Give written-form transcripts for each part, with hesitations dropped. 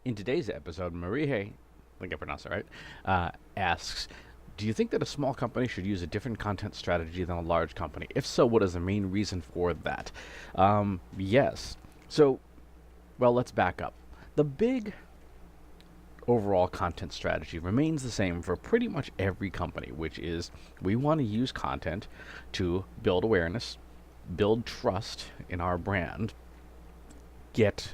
In today's episode, Marije, I think I pronounced it right, asks, do you think that a small company should use a different content strategy than a large company? If so, what is the main reason for that? Yes. So, well, let's back up. The big overall content strategy remains the same for pretty much every company, which is we want to use content to build awareness, build trust in our brand, get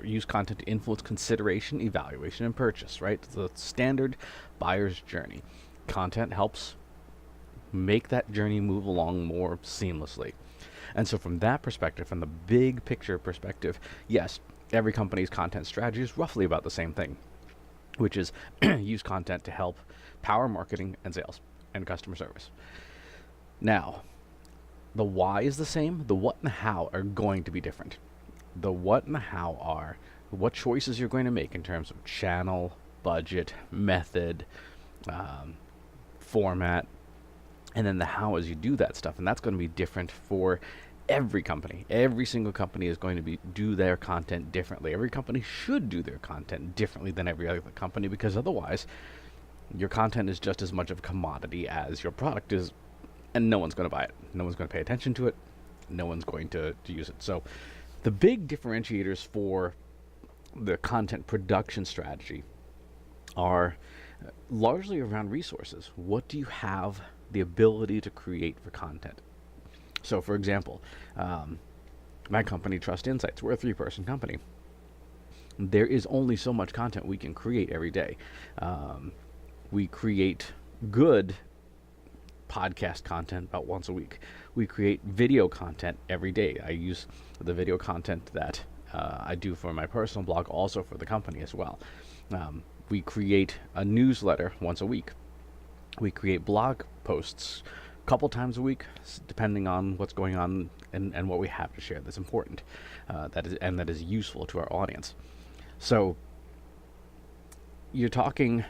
use content to influence consideration, evaluation, and purchase, right? The standard buyer's journey. Content helps make that journey move along more seamlessly. And so from that perspective, from the big picture perspective, yes, every company's content strategy is roughly about the same thing, which is use content to help power marketing and sales and customer service. Now, the why is the same, the what and the how are going to be different. The what and the how are what choices you're going to make in terms of channel, budget, method, format, and then the how as you do that stuff. And that's going to be different for every company. Every single company is going to do their content differently. Every company should do their content differently than every other company, because otherwise your content is just as much of a commodity as your product is, and no one's going to buy it. No one's going to pay attention to it. No one's going to use it. So the big differentiators for the content production strategy are largely around resources. What do you have the ability to create for content? So, for example, my company, Trust Insights, we're a 3-person company. There is only so much content we can create every day. We create good podcast content about once a week. We create video content every day. I use the video content that I do for my personal blog, also for the company as well. We create a newsletter once a week. We create blog posts a couple times a week, depending on what's going on and what we have to share that's important, that is useful to our audience. So you're talking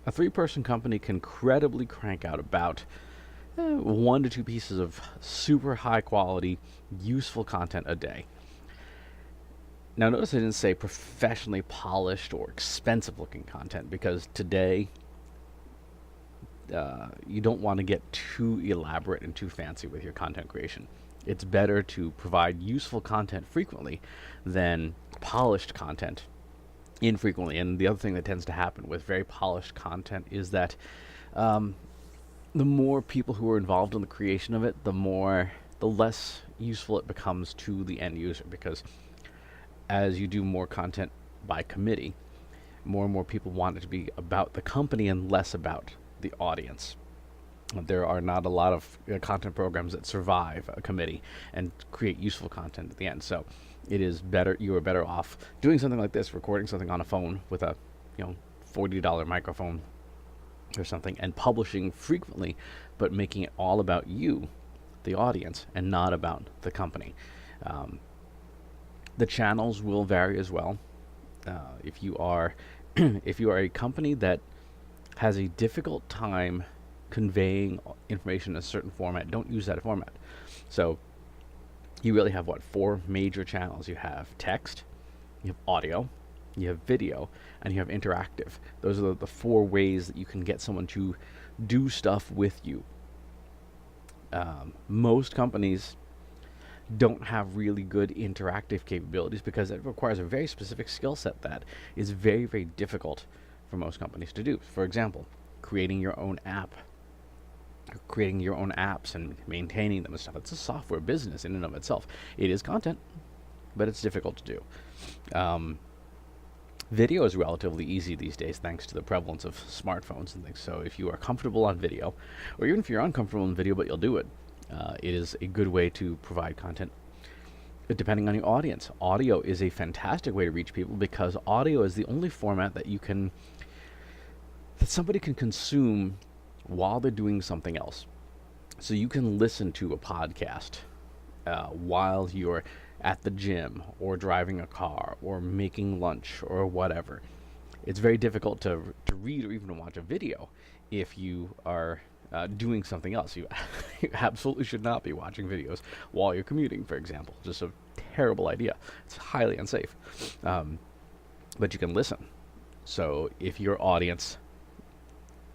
a 3-person company can credibly crank out about 1 to 2 pieces of super high quality, useful content a day. Now, notice I didn't say professionally polished or expensive looking content, because today you don't want to get too elaborate and too fancy with your content creation. It's better to provide useful content frequently than polished content infrequently. And the other thing that tends to happen with very polished content is that the more people who are involved in the creation of it, the less useful it becomes to the end user, because as you do more content by committee, more and more people want it to be about the company and less about the audience. There are not a lot of content programs that survive a committee and create useful content at the end. So it is better, you are better off doing something like this, recording something on a phone with a $40 microphone or something, and publishing frequently, but making it all about you, the audience, and not about the company. The channels will vary as well. If you are a company that has a difficult time conveying information in a certain format, don't use that format. So you really have 4 major channels. You have text, you have audio, you have video, and you have interactive. Those are the 4 ways that you can get someone to do stuff with you. Most companies don't have really good interactive capabilities because it requires a very specific skill set that is very, very difficult for most companies to do. For example, creating your own app, creating your own apps and maintaining them and stuff. It's a software business in and of itself. It is content, but it's difficult to do. Video is relatively easy these days thanks to the prevalence of smartphones and things. So if you are comfortable on video, or even if you're uncomfortable in video but you'll do it, it is a good way to provide content. But depending on your audience, audio is a fantastic way to reach people, because audio is the only format that somebody can consume while they're doing something else. So you can listen to a podcast while you're at the gym or driving a car or making lunch or whatever. It's very difficult to read or even to watch a video if you are doing something else. You absolutely should not be watching videos while you're commuting, for example. Just a terrible idea. It's highly unsafe. but you can listen. So if your audience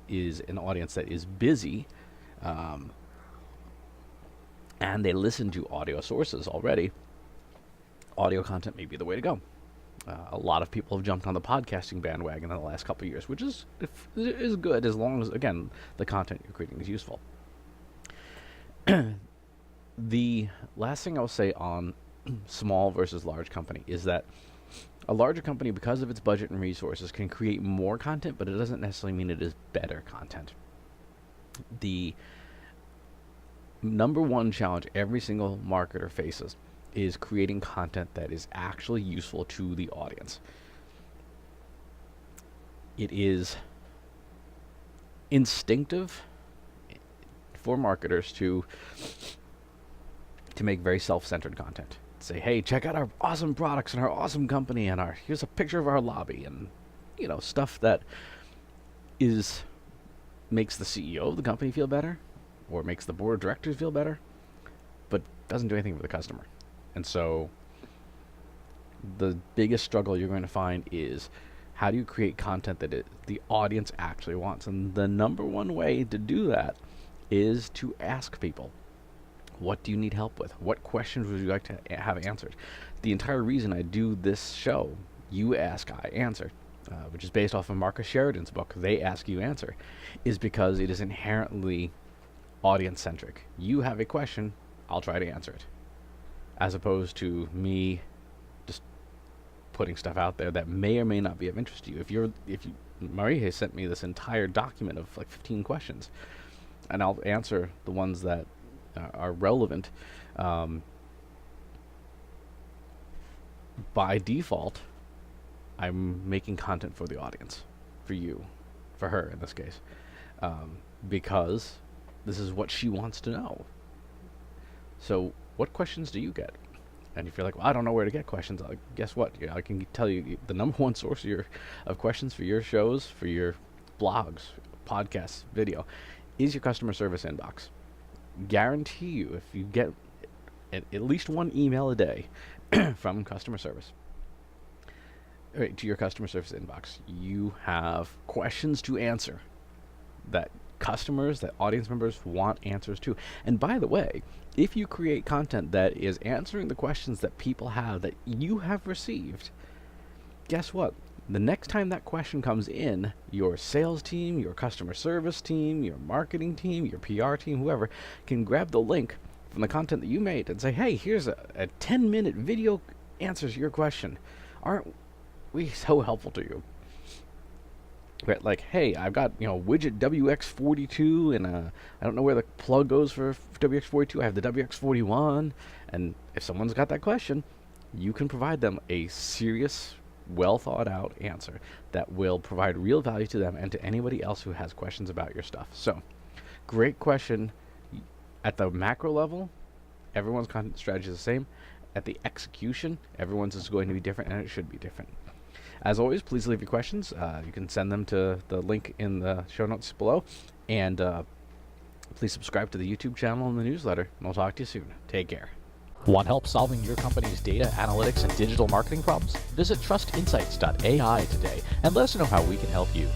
is an audience that is busy, and they listen to audio sources already, audio content may be the way to go. A lot of people have jumped on the podcasting bandwagon in the last couple of years, which is good as long as, again, the content you're creating is useful. The last thing I'll say on small versus large company is that a larger company, because of its budget and resources, can create more content, but it doesn't necessarily mean it is better content. The number one challenge every single marketer faces is creating content that is actually useful to the audience. It is instinctive for marketers to make very self-centered content. Say, hey, check out our awesome products and our awesome company, and here's a picture of our lobby, and stuff that makes the CEO of the company feel better, or makes the board of directors feel better, but doesn't do anything for the customer. And so the biggest struggle you're going to find is, how do you create content that the audience actually wants? And the number one way to do that is to ask people, what do you need help with? What questions would you like to have answered? The entire reason I do this show, You Ask, I Answer, which is based off of Marcus Sheridan's book, They Ask, You Answer, is because it is inherently audience-centric. You have a question, I'll try to answer it. As opposed to me just putting stuff out there that may or may not be of interest to you. Marije sent me this entire document of like 15 questions, and I'll answer the ones that are relevant. By default, I'm making content for the audience, for you, for her in this case, because this is what she wants to know. So what questions do you get? And if you're like, well, I don't know where to get questions, guess what? I can tell you the number one source of questions for your shows, for your blogs, podcasts, video, is your customer service inbox. Guarantee you, if you get at least one email a day from customer service, to your customer service inbox, you have questions to answer that customers, that audience members want answers to. And by the way, if you create content that is answering the questions that people have, that you have received, guess what? The next time that question comes in, your sales team, your customer service team, your marketing team, your PR team, whoever, can grab the link from the content that you made and say, hey, here's a 10-minute video answers your question. Aren't we so helpful to you? Right, like, hey, I've got widget WX42, and I don't know where the plug goes for WX42. I have the WX41, and if someone's got that question, you can provide them a serious, well thought out answer that will provide real value to them and to anybody else who has questions about your stuff. So, great question. At the macro level, everyone's content strategy is the same. At the execution, everyone's is going to be different, and it should be different. As always, please leave your questions. You can send them to the link in the show notes below. And please subscribe to the YouTube channel and the newsletter. And we'll talk to you soon. Take care. Want help solving your company's data, analytics, and digital marketing problems? Visit trustinsights.ai today and let us know how we can help you.